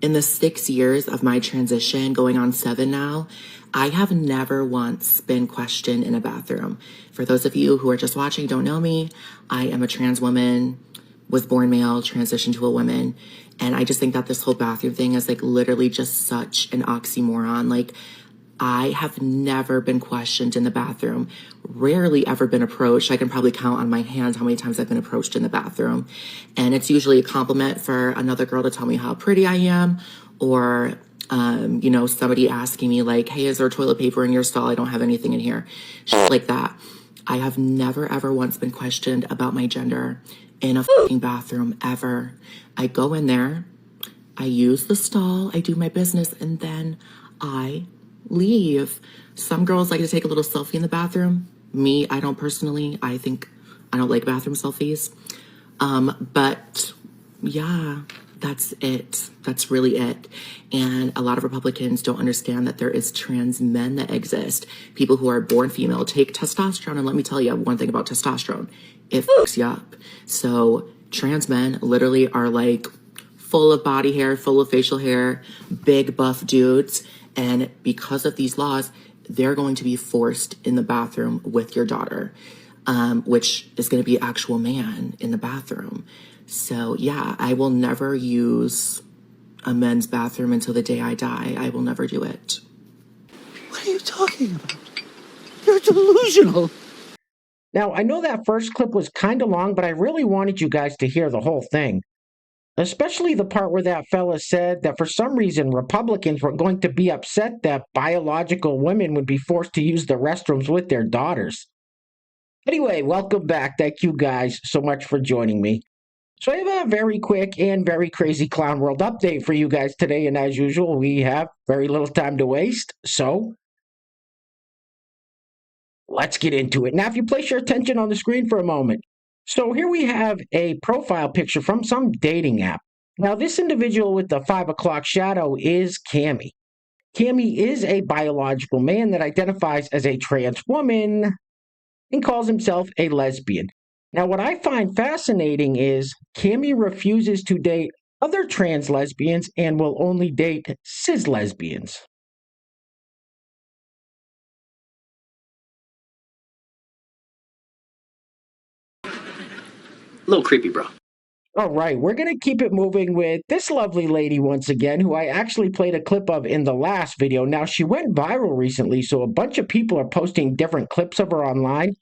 in the 6 years of my transition, going on 7 now, I have never once been questioned in a bathroom. For those of you who are just watching, don't know me, I am a trans woman, was born male, transitioned to a woman. And I just think that this whole bathroom thing is like literally just such an oxymoron. Like, I have never been questioned in the bathroom, rarely ever been approached. I can probably count on my hands how many times I've been approached in the bathroom. And it's usually a compliment for another girl to tell me how pretty I am, or, somebody asking me like, hey, is there toilet paper in your stall? I don't have anything in here. Shit like that. I have never, ever once been questioned about my gender in a fucking bathroom, ever. I go in there, I use the stall, I do my business, and then I leave. Some girls like to take a little selfie in the bathroom. Me, I don't personally. I think I don't like bathroom selfies. But yeah, that's it. That's really it. And a lot of Republicans don't understand that there is trans men that exist. People who are born female. Take testosterone, and let me tell you one thing about testosterone. It fucks you up. So trans men literally are like full of body hair, full of facial hair, big buff dudes. And because of these laws, they're going to be forced in the bathroom with your daughter, which is going to be an actual man in the bathroom. So yeah, I will never use a men's bathroom until the day I die. I will never do it. What are you talking about? You're delusional. Now, I know that first clip was kind of long, but I really wanted you guys to hear the whole thing. Especially the part where that fella said that for some reason Republicans were going to be upset that biological women would be forced to use the restrooms with their daughters. Anyway, welcome back. Thank you guys so much for joining me. So I have a very quick and very crazy clown world update for you guys today, and as usual, we have very little time to waste, so let's get into it. Now, if you place your attention on the screen for a moment. So here we have a profile picture from some dating app. Now, this individual with the 5 o'clock shadow is Cammy. Cammy is a biological man that identifies as a trans woman and calls himself a lesbian. Now, what I find fascinating is Cammy refuses to date other trans lesbians and will only date cis lesbians. A little creepy, bro. All right, we're going to keep it moving with this lovely lady once again, who I actually played a clip of in the last video. Now, she went viral recently, so a bunch of people are posting different clips of her online.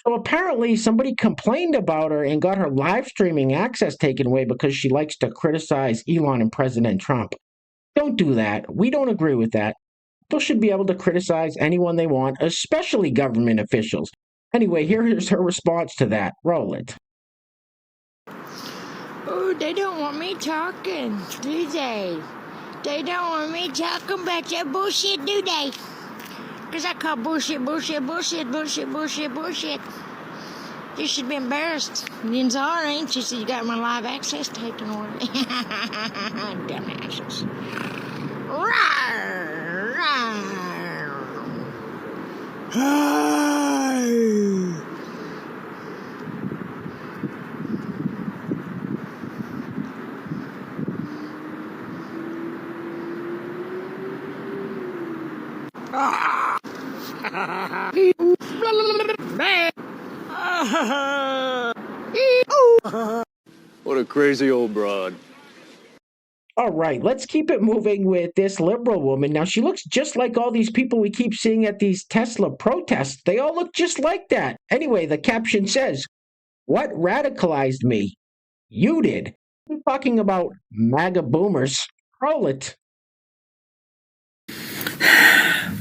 So apparently somebody complained about her and got her live streaming access taken away because she likes to criticize Elon and President Trump. Don't do that. We don't agree with that. People should be able to criticize anyone they want, especially government officials. Anyway, here's her response to that. Roll it. Oh, they don't want me talking, do they? They don't want me talking about that bullshit, do they? Because I call bullshit, bullshit, bullshit, bullshit, bullshit, bullshit. You should be embarrassed. You are, ain't you? So you got my live access taken away. Dumbasses. Rawr, rawr. What a crazy old broad. All right, let's keep it moving with this liberal woman. Now, she looks just like all these people we keep seeing at these Tesla protests. They all look just like that. Anyway, the caption says, "What radicalized me? You did." I'm talking about MAGA boomers. Roll it.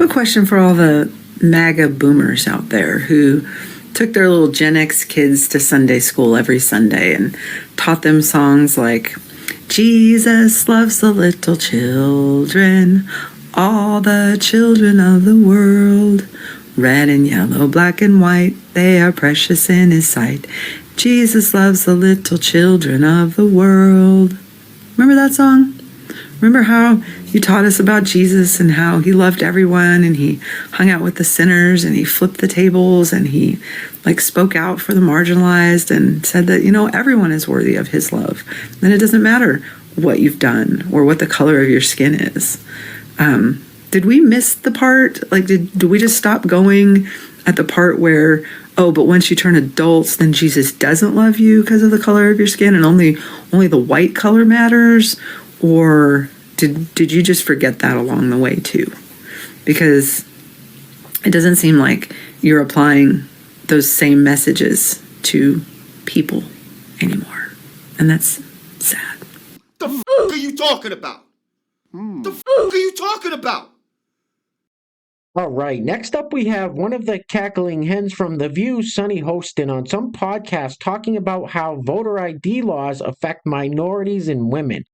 A question for all the MAGA boomers out there who took their little Gen X kids to Sunday school every Sunday and taught them songs like, Jesus loves the little children, all the children of the world, red and yellow, black and white, they are precious in his sight. Jesus loves the little children of the world. Remember that song? Remember how you taught us about Jesus and how he loved everyone and he hung out with the sinners and he flipped the tables and he spoke out for the marginalized and said that, everyone is worthy of his love. And it doesn't matter what you've done or what the color of your skin is. Did we miss the part? Like, did we just stop going at the part where, oh, but once you turn adults, then Jesus doesn't love you because of the color of your skin and only the white color matters? Or did you just forget that along the way too? Because it doesn't seem like you're applying those same messages to people anymore. And that's sad. The f*** are you talking about? The f*** are you talking about? All right, next up we have one of the cackling hens from The View, Sunny Hostin, on some podcast talking about how voter ID laws affect minorities and women.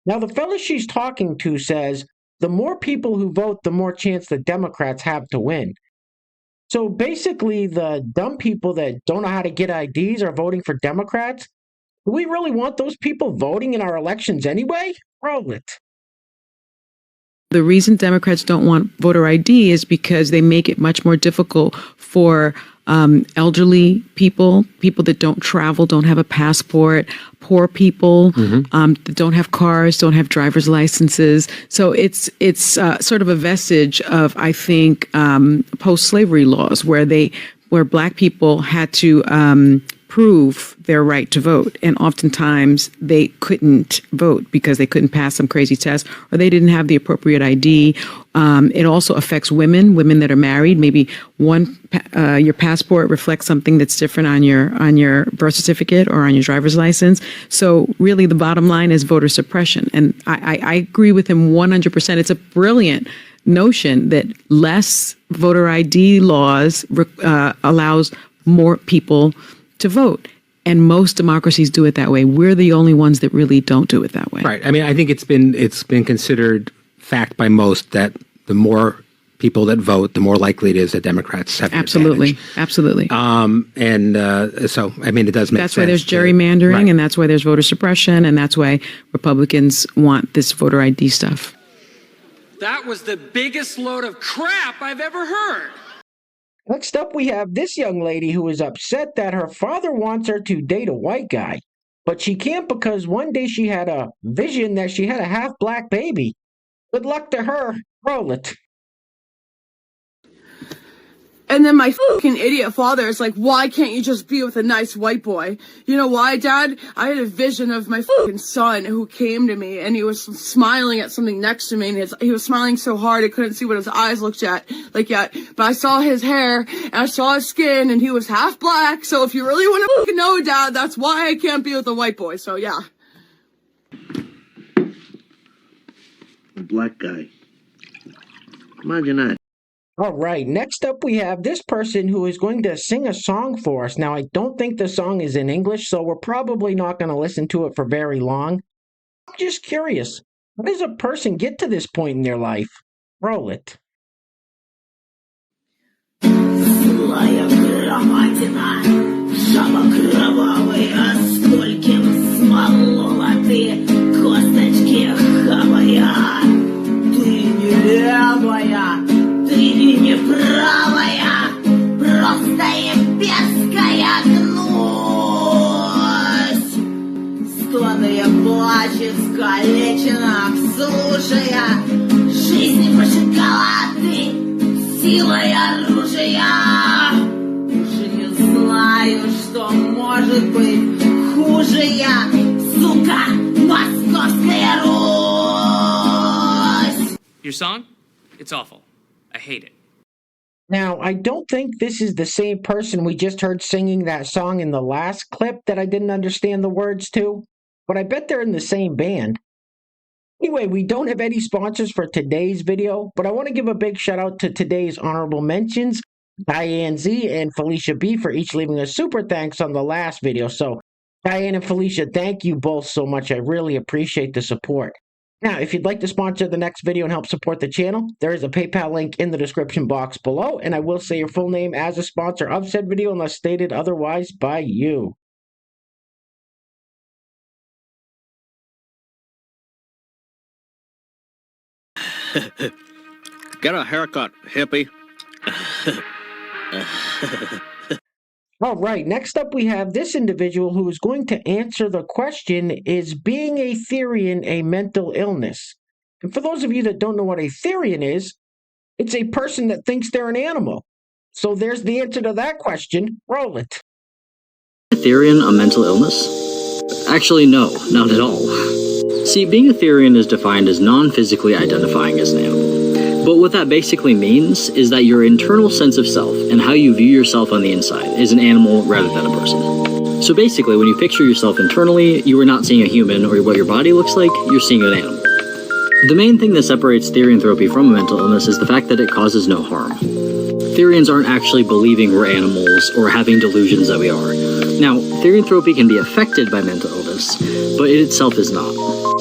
Now, the fella she's talking to says the more people who vote, the more chance the Democrats have to win. So basically, the dumb people that don't know how to get IDs are voting for Democrats. Do we really want those people voting in our elections anyway? Roll it. The reason Democrats don't want voter ID is because they make it much more difficult for elderly people, people that don't travel, don't have a passport, poor people that don't have cars, don't have driver's licenses. So it's sort of a vestige of, I think, post-slavery laws where Black people had to prove their right to vote. And oftentimes they couldn't vote because they couldn't pass some crazy test or they didn't have the appropriate ID. It also affects women that are married. Maybe your passport reflects something that's different on your birth certificate or on your driver's license. So really the bottom line is voter suppression. And I agree with him 100%. It's a brilliant notion that less voter ID laws allows more people to vote. And most democracies do it that way. We're the only ones that really don't do it that way. Right. I mean, I think it's been considered fact by most that the more people that vote, the more likely it is that Democrats have an Absolutely. advantage. Absolutely. So, I mean, it does make sense. That's why there's gerrymandering, and that's why there's voter suppression, and that's why Republicans want this voter ID stuff. That was the biggest load of crap I've ever heard. Next up, we have this young lady who is upset that her father wants her to date a white guy, but she can't because one day she had a vision that she had a half-black baby. Good luck to her. Roll it. And then my fucking idiot father is like, why can't you just be with a nice white boy? You know why, Dad? I had a vision of my fucking son who came to me and he was smiling at something next to me and he was smiling so hard I couldn't see what his eyes looked like yet. But I saw his hair and I saw his skin and he was half black. So if you really want to fucking know, Dad, that's why I can't be with a white boy. So yeah. A black guy. Imagine that. All right, next up we have this person who is going to sing a song for us. Now, I don't think the song is in English, so we're probably not going to listen to it for very long. I'm just curious, how does a person get to this point in their life? Roll it. Ты неправая, просто имперская гнусь. Стонуя, плачет, скалечена, слушая, жизни прожигала ты силой оружия. Уже не знаю, что может быть хуже я, сука, московская Русь. Your song? It's awful. I hate it. Now, I don't think this is the same person we just heard singing that song in the last clip that I didn't understand the words to, but I bet they're in the same band. Anyway, we don't have any sponsors for today's video, but I want to give a big shout out to today's honorable mentions, Diane Z and Felicia B, for each leaving a super thanks on the last video. So, Diane and Felicia, thank you both so much. I really appreciate the support. Now, if you'd like to sponsor the next video and help support the channel, there is a PayPal link in the description box below, and I will say your full name as a sponsor of said video unless stated otherwise by you. Get a haircut, hippie. All right, next up we have this individual who is going to answer the question, is being a Therian a mental illness? And for those of you that don't know what a Therian is, it's a person that thinks they're an animal. So there's the answer to that question. Roll it. Therian a mental illness? Actually, no, not at all. See, being a Therian is defined as non-physically identifying as an animal. But what that basically means is that your internal sense of self and how you view yourself on the inside is an animal rather than a person. So basically, when you picture yourself internally, you are not seeing a human or what your body looks like, you're seeing an animal. The main thing that separates therianthropy from a mental illness is the fact that it causes no harm. Therians aren't actually believing we're animals or having delusions that we are. Now, therianthropy can be affected by mental illness, but it itself is not.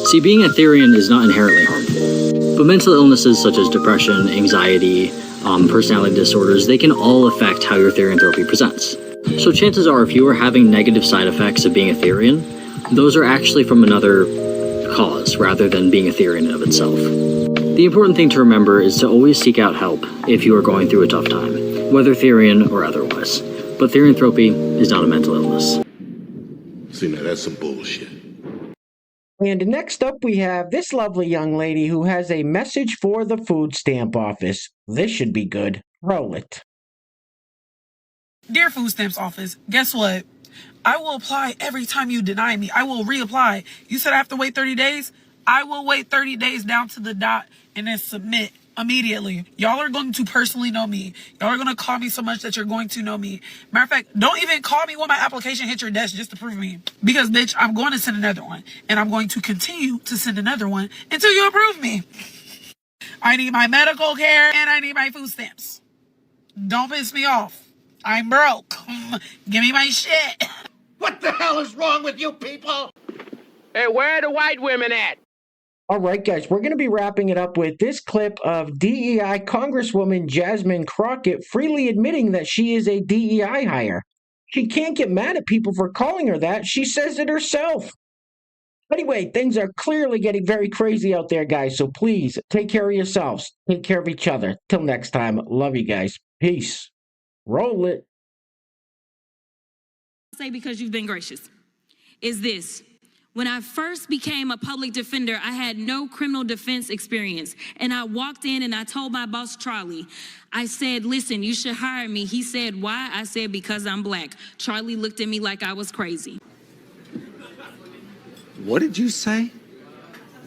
See, being a Therian is not inherently harmful. But mental illnesses such as depression, anxiety, personality disorders, they can all affect how your therianthropy presents. So chances are if you are having negative side effects of being a Therian, those are actually from another cause rather than being a Therian in of itself. The important thing to remember is to always seek out help if you are going through a tough time, whether Therian or otherwise. But therianthropy is not a mental illness. See, now that's some bullshit. And next up, we have this lovely young lady who has a message for the food stamp office. This should be good. Roll it. Dear Food Stamps Office, guess what? I will apply every time you deny me. I will reapply. You said I have to wait 30 days? I will wait 30 days down to the dot and then submit immediately. Y'all are going to personally know me. Y'all are going to call me so much that you're going to know me. Matter of fact, don't even call me when my application hits your desk just to prove me. Because, bitch, I'm going to send another one. And I'm going to continue to send another one until you approve me. I need my medical care and I need my food stamps. Don't piss me off. I'm broke. Give me my shit. What the hell is wrong with you people? Hey, where are the white women at? All right, guys, we're going to be wrapping it up with this clip of D.E.I. Congresswoman Jasmine Crockett freely admitting that she is a D.E.I. hire. She can't get mad at people for calling her that. She says it herself. Anyway, things are clearly getting very crazy out there, guys, so please take care of yourselves. Take care of each other. Till next time, love you guys. Peace. Roll it. Say because you've been gracious is this. When I first became a public defender, I had no criminal defense experience. And I walked in and I told my boss, Charlie, I said, listen, you should hire me. He said, why? I said, because I'm black. Charlie looked at me like I was crazy. What did you say?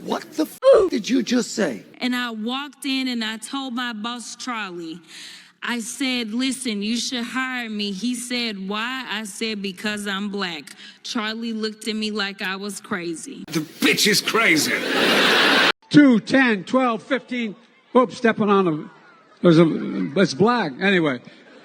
What the did you just say? And I walked in and I told my boss, Charlie, I said, listen, you should hire me. He said, why? I said, because I'm black. Charlie looked at me like I was crazy. The bitch is crazy. 2, 10, 12, 15. Oops, stepping on a, it's black. Anyway,